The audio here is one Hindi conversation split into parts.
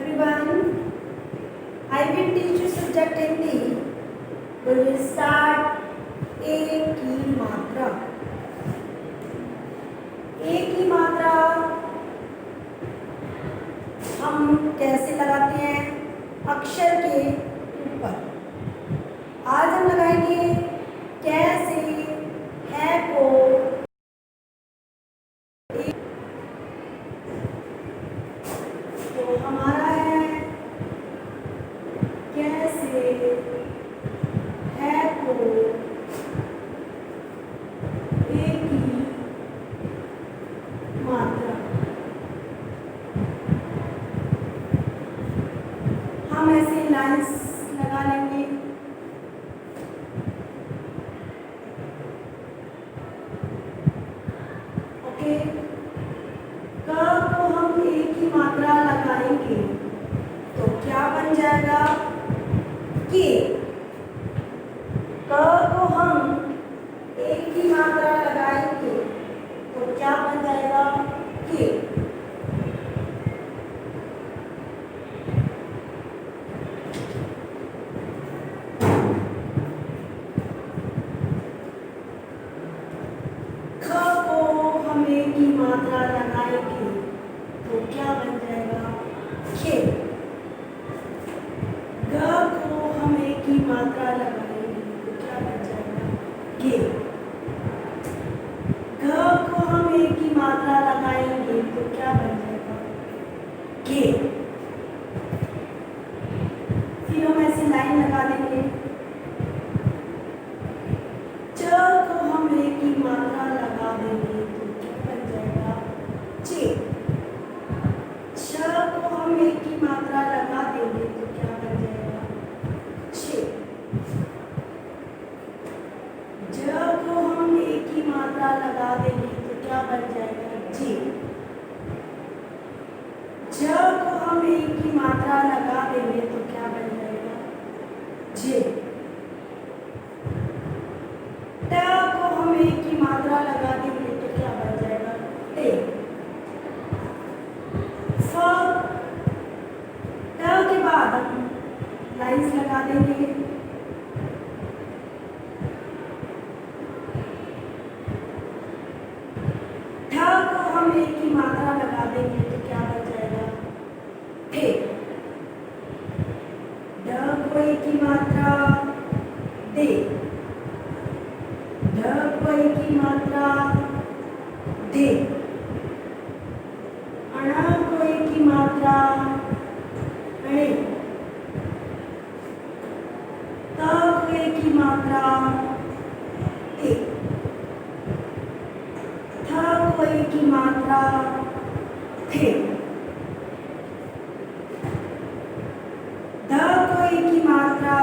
everyone. I will teach you subject Hindi. We will start एक की मात्रा. एक की मात्रा हम कैसे लगाते हैं? अक्षर के ऊपर. आज हम लगाएंगे कैसे है को तो हमारा है कैसे है को एक की मात्रा. हम ऐसे लाइंस लगा लेंगे. ओके. क को हम एक ही मात्रा लगाएंगे तो क्या बन जाएगा? के. क को हम एक ही मात्रा लगाएंगे तो क्या बन जाएगा? के. ख को हम एक ही मात्रा लगाएंगे तो क्या बन जाएगा? खे. ग को हम एक ही मात्रा लगाएंगे तो क्या बन जाएगा? गे. घ को हम एक ही मात्रा लगाएंगे तो क्या बन जाएगा? गे. फिर हम ऐसे लाइन लगा देंगे. च को हम एक ही मात्रा लगा देंगे तो क्या बन जाएगा? चे. छ को हम एक ही मात्रा लगा देंगे तो क्या बन जाएगा? छे. ज को हम एक ही मात्रा लगा देंगे तो क्या बन जाएगा? जे. ज को हम एक ही मात्रा लगा देंगे तो क्या बन जाएगा? जे. ट को हम एक ही मात्रा लगा देंगे तो क्या बन जाएगा? टे. फ ट के बाद हम लाइंस लगा देंगे. ठ को हम एक ही मात्रा लगा देंगे तो क्या बन जाएगा? ठे. ड को एक ही मात्रा दे. ढ को एक ही मात्रा दे. अण को एक ही मात्रा अणे. त को एक ही मात्रा ते. थ को एक ही मात्रा थे. ध को एक ही मात्रा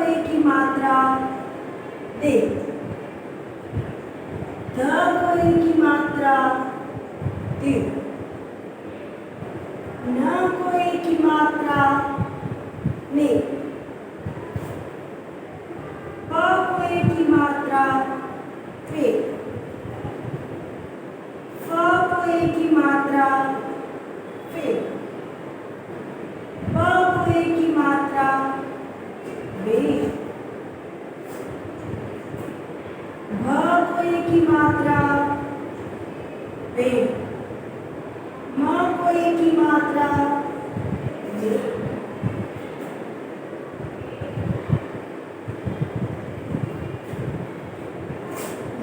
एक ही मात्रा दे. ध को एक ही मात्रा दे. न को एक ही मात्रा ने. प को एक ही मात्रा पे. फ को एक ही मात्रा पे. प को एक ही मात्रा वे. भ को एक ही मात्रा वे. म को एक ही मात्रा वे.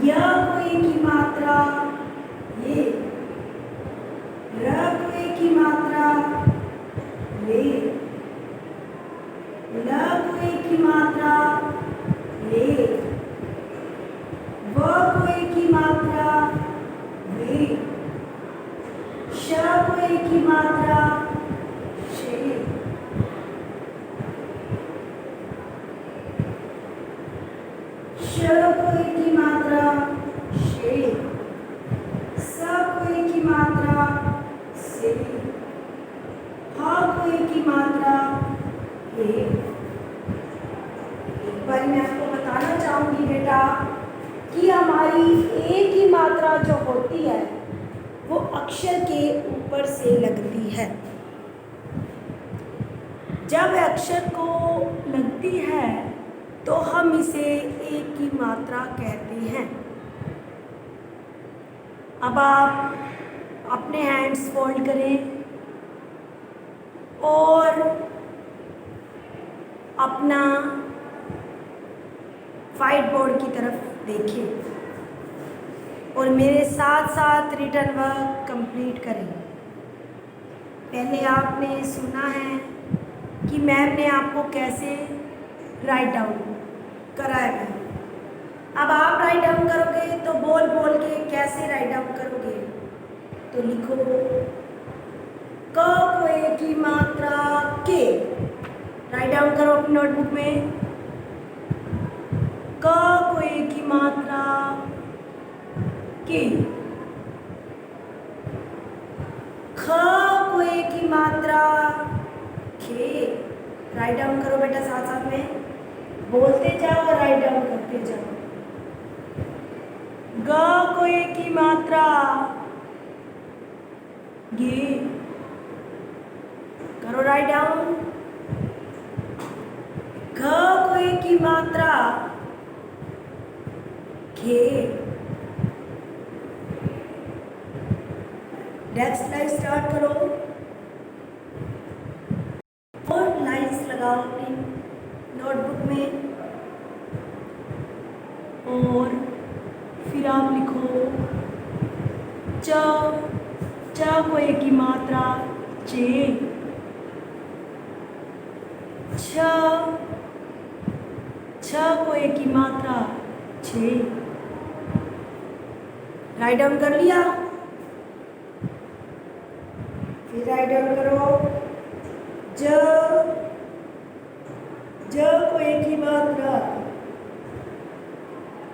य को एक ही मात्रा ये. र को एक ही मात्रा ले. ल को एक ही मात्रा ले. व को एक ही मात्रा वे. श को एक ही मात्रा शे. श को एक ही मात्रा शे. स को एक ही मात्रा से. ह को एक ही मात्रा हे. एक बार मैं आपको बताना चाहूंगी बेटा कि हमारी एक ही मात्रा जो होती है वो अक्षर के ऊपर से लगती है। जब अक्षर को लगती है तो हम इसे एक की मात्रा कहते हैं। अब आप अपने हैंड्स फोल्ड करें और अपना व्हाइट बोर्ड की तरफ देखें और मेरे साथ साथ रिटन वर्क कंप्लीट करें। पहले आपने सुना है कि मैम ने आपको कैसे राइट डाउन कराया है। अब आप राइट डाउन करोगे तो बोल बोल के कैसे राइट डाउन करोगे, तो लिखो क को एक की मात्रा के। राइट डाउन करो अपनी नोटबुक में। क को एक की मात्रा के। ख को एक की मात्रा खे। राइट डाउन करो बेटा, साथ साथ में बोलते जाओ और राइट डाउन करते जाओ। ग को एक की मात्रा गे। करो राइट डाउन। घ को एक की मात्रा घे। नेक्स्ट लाइन स्टार्ट करो। 4 लाइन्स लगाओ अपनी नोटबुक में और फिर आप लिखो च को एक की मात्रा चे। छ को एक की मात्रा छे। राइट डाउन कर लिया। फिर राइट डाउन करो ज को एक की मात्रा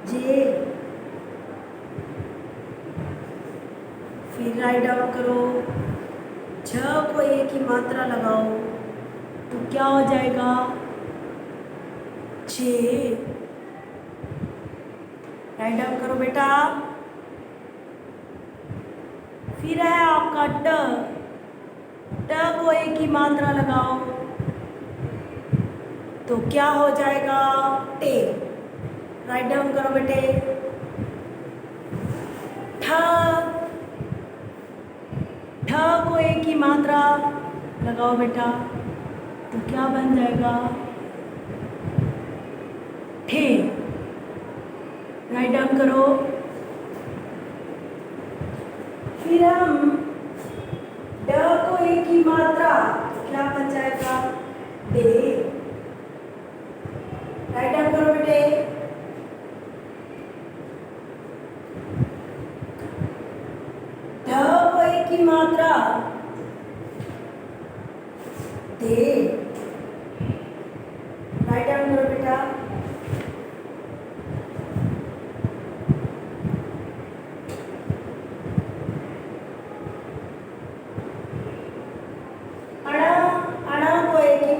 जे। फिर राइट डाउन करो झ को एक की मात्रा लगाओ तो क्या हो जाएगा छे। राइट डाउन करो बेटा। फिर है आपका ट को एक की मात्रा लगाओ तो क्या हो जाएगा टे। राइट डाउन करो बेटे। ठ को एक की मात्रा लगाओ बेटा तो क्या बन जाएगा ठे। राइट डाउन करो। फिर हम ड को एक की मात्रा क्या बन जाएगा डे। राइट डाउन करो बेटे। ढ को एक की मात्रा दे। राइट डाउन करो बेटा।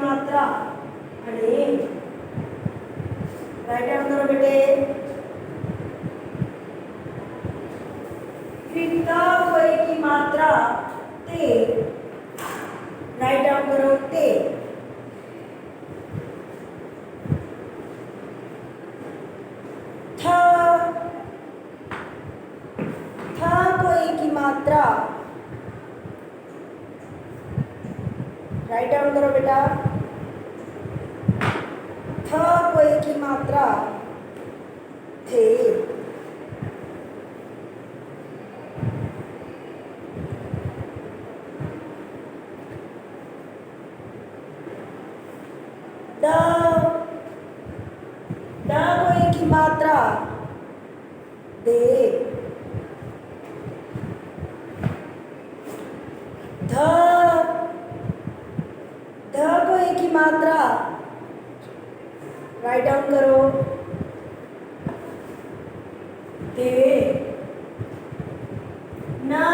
मात्रा अड़े। राइट डाउन करो बेटे। फिर को एक की मात्रा ते। राइट डाउन करो ते। थ को एक की मात्रा। राइट डाउन करो बेटा। थ को एक की मात्रा थे। द को एक की मात्रा दे। ध को एक की मात्रा। राइट डाउन करो दे। ना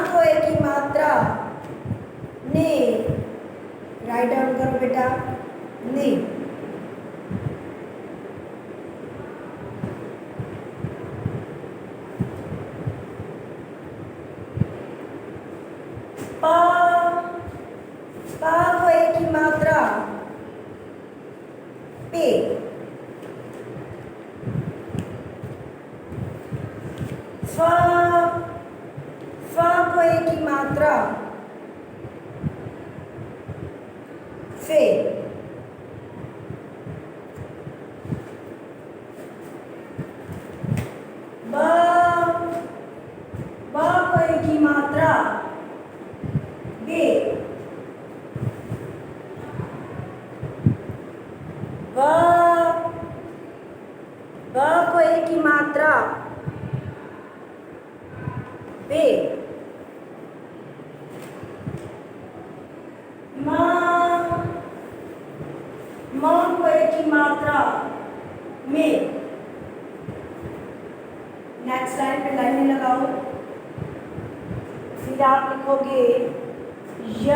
को एक की मात्रा ने। राइट डाउन करो बेटा ने। फ को एक ही मात्रा फे। ब को एक ही मात्रा बे। ब को एक ही मात्रा बे। म को एक ही मात्रा में। नेक्स्ट लाइन पे लाइन लगाओ, फिर आप लिखोगे य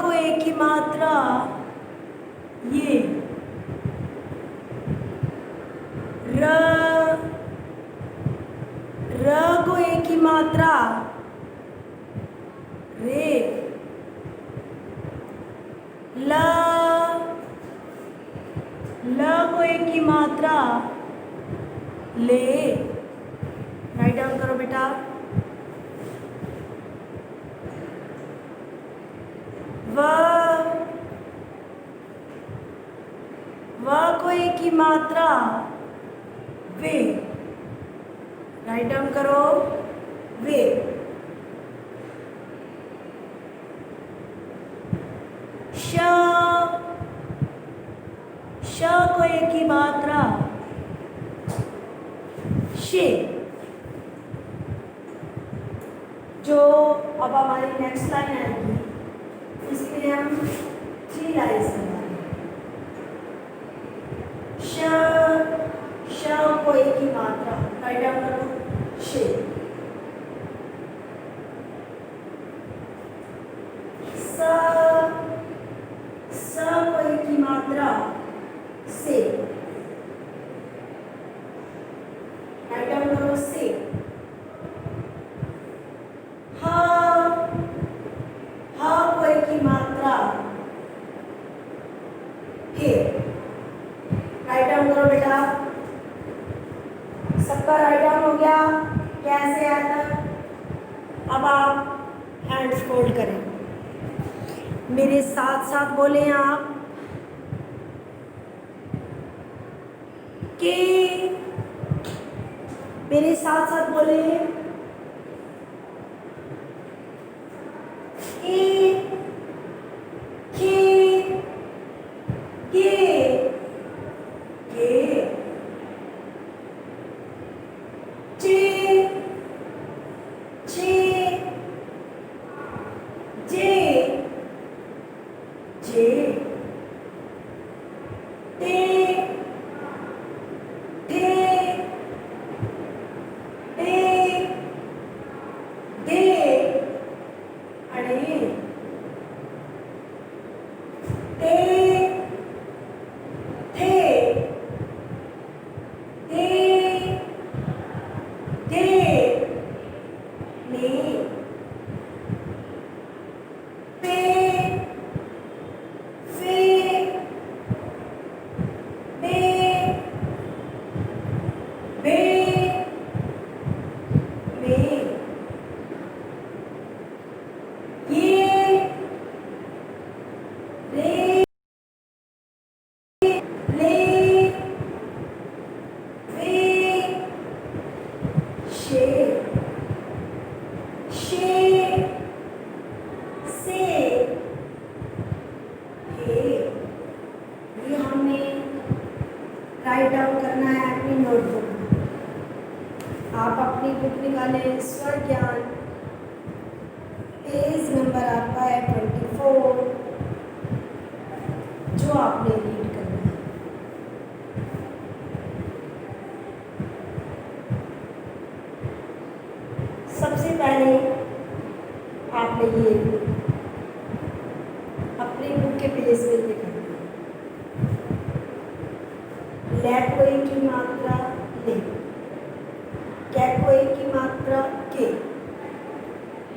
को एक ही मात्रा ये। र को एक ही मात्रा रे। ल को एक ही मात्रा ले। राइट डाउन करो बेटा। व को एक ही मात्रा वे। राइट डाउन करो वे। श को एक ही मात्रा शे। जो अब हमारी नेक्स्ट लाइन आएगी, इसके लिए हम 3 लाइन्स बनाएंगे। श को एक ही मात्रा। राइट डाउन करो शे। स को एक ही मात्रा से। राइट डाउन करो से। ह को एक ही मात्रा हे। राइट डाउन करो बेटा। सबका राइट डाउन हो गया? कैसे आया था? अब आप हैंड्स फोल्ड करें, मेरे साथ साथ बोले आप के। मेरे साथ साथ बोले ए, के, गे, गे, चे, चे, जे, जे, ते, राइट डाउन करना है अपनी नोटबुक में। आप अपनी बुक निकालें, स्वर ज्ञान, पेज नंबर आपका है 24, जो आपने रीड करना है। सबसे पहले आपने ये अपनी बुक के पेज पे लिखना है। ले को एक की मात्रा ले, कै को एक की मात्रा के,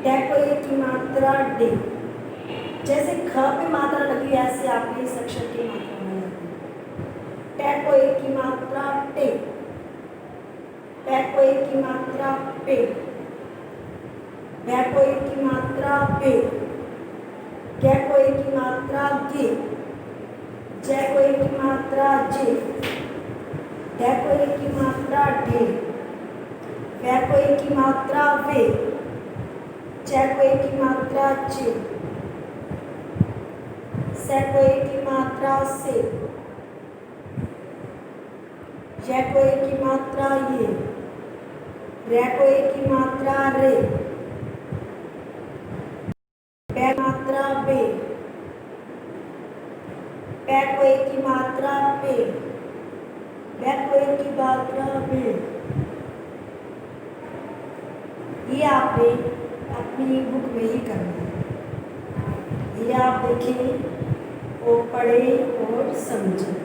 डे को एक की मात्रा डे। जैसे ख पे मात्रा लगी ऐसे आपने इस अक्षर की मात्रा बनानी है। टे को एक की मात्रा टे, पे को एक की मात्रा पे, बै को एक की मात्रा बे, कै को एक की मात्रा गे, जै को एक की मात्रा जे, ढै को एक की मात्रा ढे, वै को एक की मात्रा वे, चै को एक की मात्रा चे, सै को एक की मात्रा से, यै को एक की मात्रा ये, रै को एक की मात्रा रे, बै मात्रा बे, पै को एक की मात्रा पे, बै को एक की मात्रा बे। ये आपने अपनी बुक में ही करना है। ये आप देखें और पढ़ें और समझें।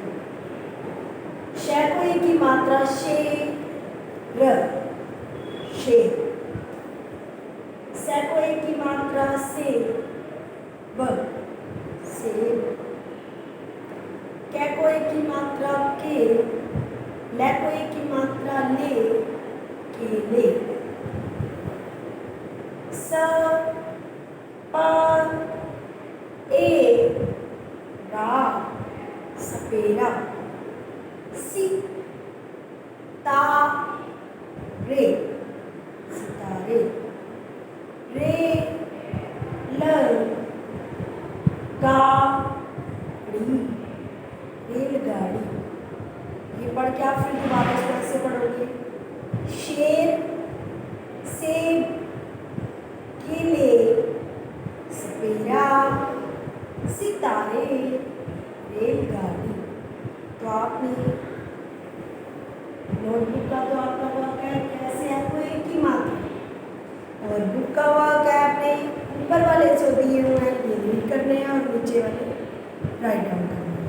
शै को एक की मात्रा शे र, शेर, सै को एक की मात्रा से ब, सेब, कै को एक की मात्रा के, लै को एक की मात्रा ले, केले, स प ए रा, सपेरा, सी ता रे, सितारे, रे ल गा ड़ी, रेलगाड़ी। ये पढ़ के आप फिर दोबारा इसको ऐसे पढ़ोगे। शेर, सेब, केले, सपेरा, सितारे, रेलगाड़ी। तो आपने नोटबुक का तो आपका वर्क है कैसे है कोई एक ही मात्रा, और बुक का वर्क है आपने ऊपर वाले जो दिए हुए हैं ये रीड करने हैं और नीचे वाले राइट डाउन करने हैं।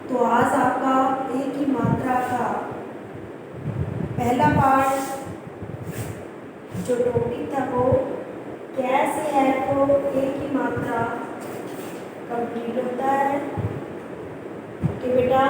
तो आज आपका एक ही मात्रा का पहला पार्ट जो टॉपिक था वो कैसे है तो एक ही मात्रा कंप्लीट होता है। ओके बेटा।